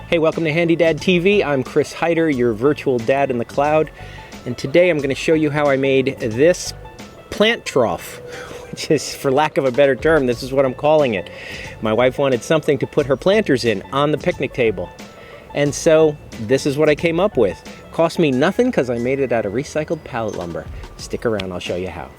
Hey, welcome to HandyDadTV. I'm Chris Hyder, your virtual dad in the cloud. And today I'm going to show you how I made this plant trough, which is, for lack of a better term, this is what I'm calling it. My wife wanted something to put her planters in on the picnic table. And so this is what I came up with. Cost me nothing because I made it out of recycled pallet lumber. Stick around, I'll show you how.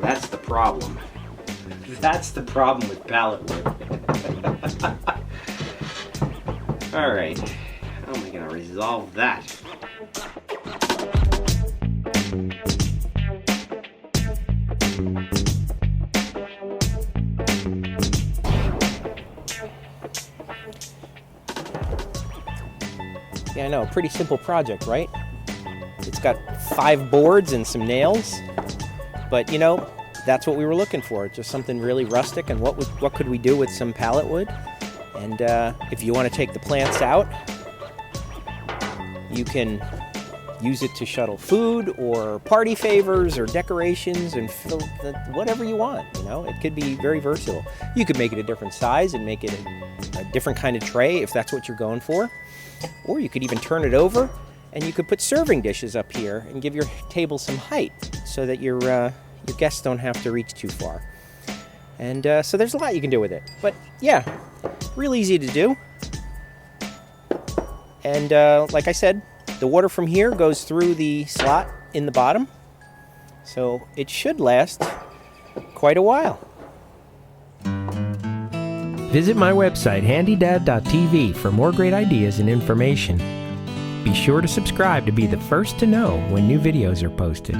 That's the problem. That's the problem with pallet wood. All right, how am I going to resolve that? Yeah, I know, a pretty simple project, right? It's got 5 boards and some nails, but you know, that's what we were looking for, just something really rustic. And what could we do with some pallet wood? And if you want to take the plants out, you can use it to shuttle food or party favors or decorations and fill whatever you want. You know, it could be very versatile. You could make it a different size and make it a different kind of tray if that's what you're going for. Or you could even turn it over and you could put serving dishes up here and give your table some height so that your guests don't have to reach too far. And so there's a lot you can do with it. But yeah, real easy to do. And like I said, the water from here goes through the slot in the bottom. So it should last quite a while. Visit my website, HandyDadTV, for more great ideas and information. Be sure to subscribe to be the first to know when new videos are posted.